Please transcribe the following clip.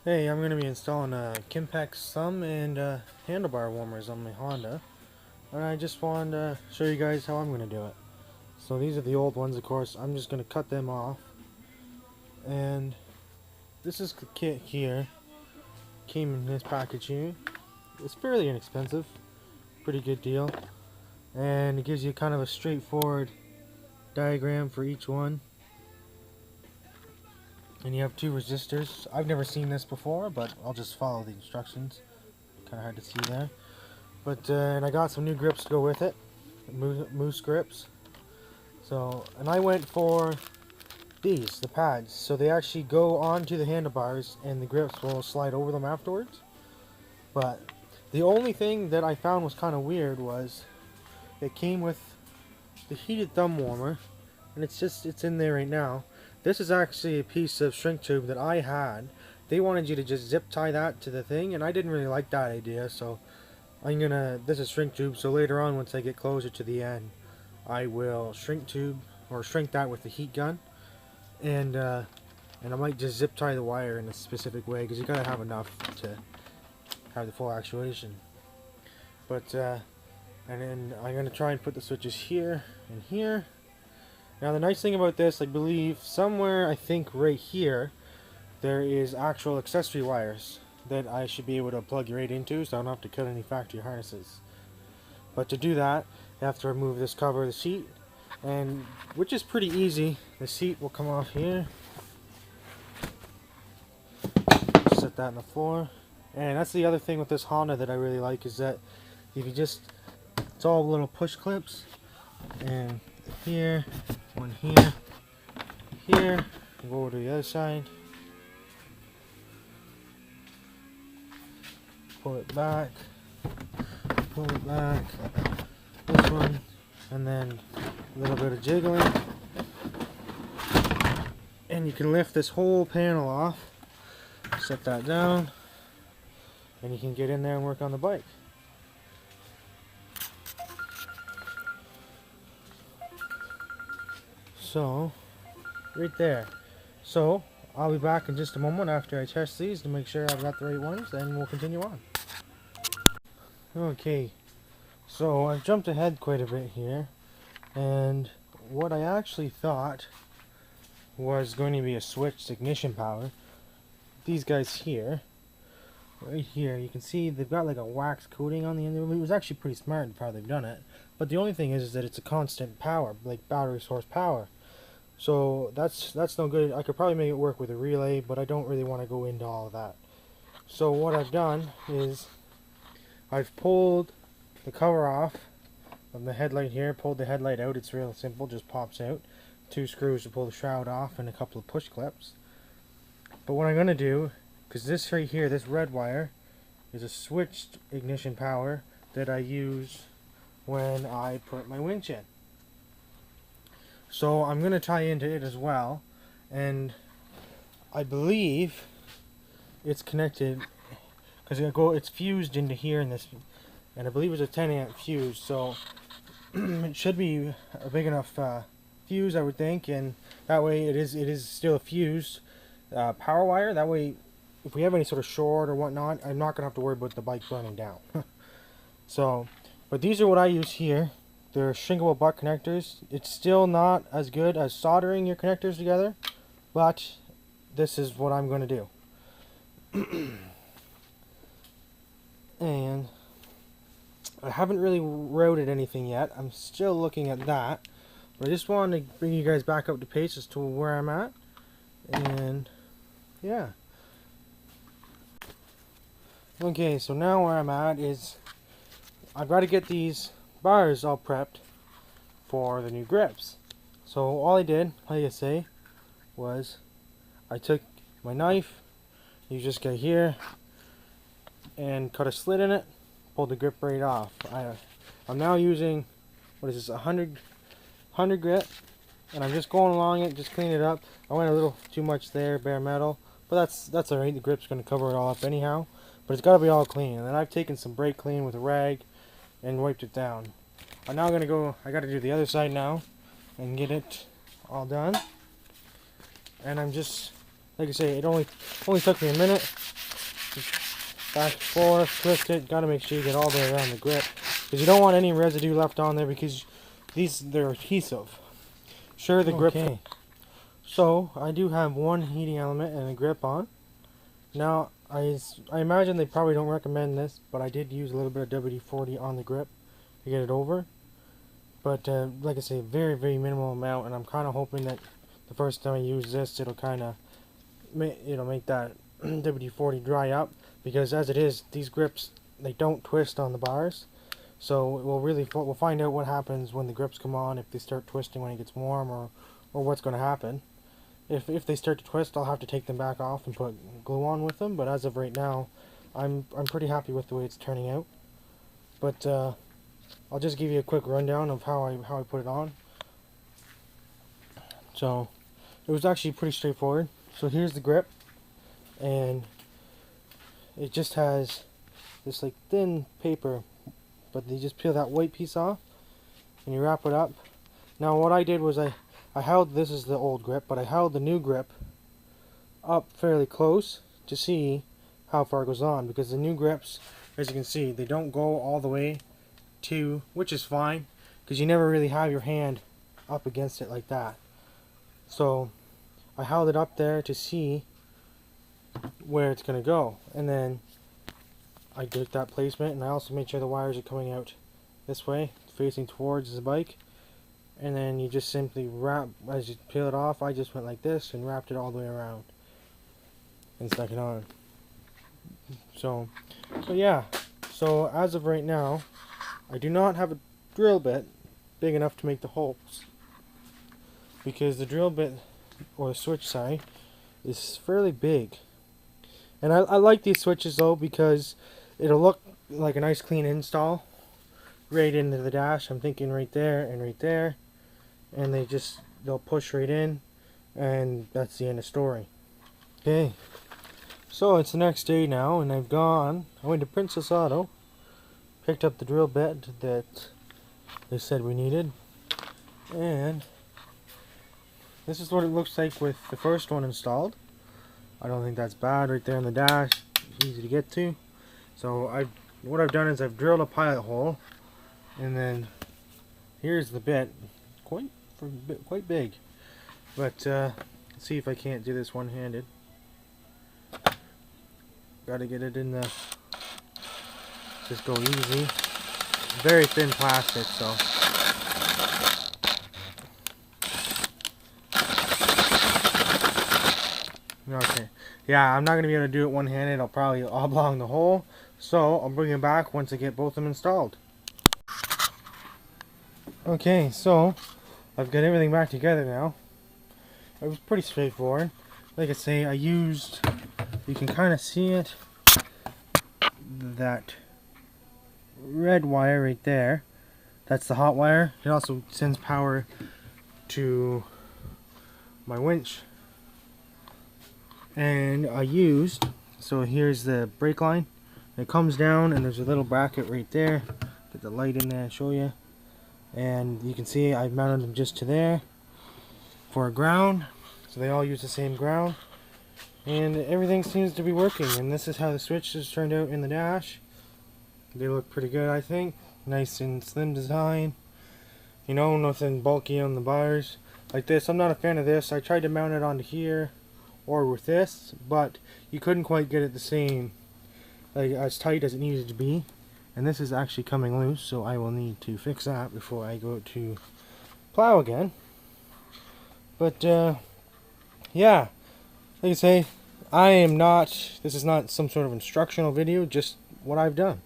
Hey, I'm going to be installing a Kimpex thumb and handlebar warmers on my Honda, and I just wanted to show you guys how I'm going to do it. So these are the old ones, of course. I'm just going to cut them off, and this is the kit here. Came in this package here. It's fairly inexpensive, pretty good deal, and it gives you kind of a straightforward diagram for each one. And you have two resistors. I've never seen this before, but I'll just follow the instructions. Kind of hard to see there. But and I got some new grips to go with it, moose grips. So, and I went for these, the pads. So they actually go onto the handlebars, and the grips will slide over them afterwards. But the only thing that I found was kind of weird was it came with the heated thumb warmer, and it's in there right now. This is actually a piece of shrink tube that I had. They wanted you to just zip tie that to the thing, and I didn't really like that idea, so this is shrink tube, so later on once I get closer to the end, I will shrink that with the heat gun, and I might just zip tie the wire in a specific way, because you gotta have enough to have the full actuation. But and then I'm gonna try and put the switches here and here. Now the nice thing about this, I believe somewhere, I think right here, there is actual accessory wires that I should be able to plug right into, so I don't have to cut any factory harnesses. But to do that, you have to remove this cover of the seat, and which is pretty easy. The seat will come off here. Set that on the floor. And that's the other thing with this Honda that I really like, is that if you just, it's all little push clips, and here, one here, here, go over to the other side, pull it back, this one, and then a little bit of jiggling, and you can lift this whole panel off, set that down, and you can get in there and work on the bike. So, right there. So, I'll be back in just a moment after I test these to make sure I've got the right ones, and we'll continue on. Okay, so I've jumped ahead quite a bit here, and what I actually thought was going to be a switched ignition power, these guys here, right here, you can see they've got like a wax coating on the end of them. It was actually pretty smart in how they've done it, but the only thing is that it's a constant power, like battery source power. So that's no good. I could probably make it work with a relay, but I don't really want to go into all of that. So what I've done is I've pulled the cover off of the headlight here, pulled the headlight out. It's real simple, just pops out. 2 screws to pull the shroud off and a couple of push clips. But what I'm going to do, because this right here, this red wire, is a switched ignition power that I use when I put my winch in. So I'm going to tie into it as well, and I believe it's connected, because it's fused into here in this, and I believe it's a 10 amp fuse, so it should be a big enough fuse, I would think, and that way it is still a fused power wire. That way, if we have any sort of short or whatnot, I'm not going to have to worry about the bike burning down. So, but these are what I use here. They're shrinkable butt connectors. It's still not as good as soldering your connectors together, but this is what I'm going to do. And I haven't really routed anything yet. I'm still looking at that, but I just wanted to bring you guys back up to pace as to where I'm at. And yeah. Okay, so now where I'm at is I've got to get these bars all prepped for the new grips. So all I did, like I say, was I took my knife, you just get here and cut a slit in it, pulled the grip right off. I'm now using, what is this, 100 grit, and I'm just going along it, just clean it up. I went a little too much there, bare metal, but that's alright. The grip's going to cover it all up anyhow, but it's got to be all clean. And then I've taken some brake clean with a rag and wiped it down. I'm now going to go, I got to do the other side now and get it all done. And I'm just, like I say, it only took me a minute. Back and forth, twist it. Got to make sure you get all the way around the grip, because you don't want any residue left on there, because they're adhesive. Sure, the grip. Okay. So I do have one heating element and a grip on. Now I imagine they probably don't recommend this, but I did use a little bit of WD-40 on the grip to get it over. But like I say, very, very minimal amount, and I'm kind of hoping that the first time I use this, it'll kind of make that WD-40 dry up, because as it is, these grips, they don't twist on the bars. So we'll find out what happens when the grips come on, if they start twisting when it gets warm, or what's going to happen. If they start to twist, I'll have to take them back off and put glue on with them. But as of right now, I'm pretty happy with the way it's turning out. But I'll just give you a quick rundown of how I put it on. So it was actually pretty straightforward. So here's the grip, and it just has this like thin paper, but you just peel that white piece off and you wrap it up. Now what I did was I held, this is the old grip, but I held the new grip up fairly close to see how far it goes on, because the new grips, as you can see, they don't go all the way to, which is fine, because you never really have your hand up against it like that. So I held it up there to see where it's going to go, and then I did that placement, and I also made sure the wires are coming out this way, facing towards the bike. And then you just simply wrap, as you peel it off, I just went like this and wrapped it all the way around and stuck it on. So yeah, so as of right now, I do not have a drill bit big enough to make the holes, because the drill bit, or the switch, sorry, is fairly big. And I like these switches though, because it'll look like a nice clean install right into the dash. I'm thinking right there and right there, and they'll push right in, and that's the end of story. Okay, so it's the next day now, and I went to Princess Auto, picked up the drill bit that they said we needed, and this is what it looks like with the first one installed. I don't think that's bad. Right there in the dash, easy to get to. So what I've done is I've drilled a pilot hole, and then here's the bit, quite big. But let's see if I can't do this one-handed. Got to get it in the. Just go easy. Very thin plastic, so. Okay. Yeah, I'm not going to be able to do it one-handed. I'll probably oblong the hole. So, I'll bring it back once I get both of them installed. Okay, so, I've got everything back together now. It was pretty straightforward. Like I say, I used, you can kind of see it, that red wire right there. That's the hot wire. It also sends power to my winch. And I used, so here's the brake line. It comes down, and there's a little bracket right there. Get the light in there and show you. And you can see I've mounted them just to there for a ground. So they all use the same ground. And everything seems to be working. And this is how the switches turned out in the dash. They look pretty good, I think. Nice and slim design. You know, nothing bulky on the bars. Like this, I'm not a fan of this. I tried to mount it onto here or with this, but you couldn't quite get it the same, like as tight as it needed to be. And this is actually coming loose, so I will need to fix that before I go to plow again. But yeah, like I say, this is not some sort of instructional video, just what I've done.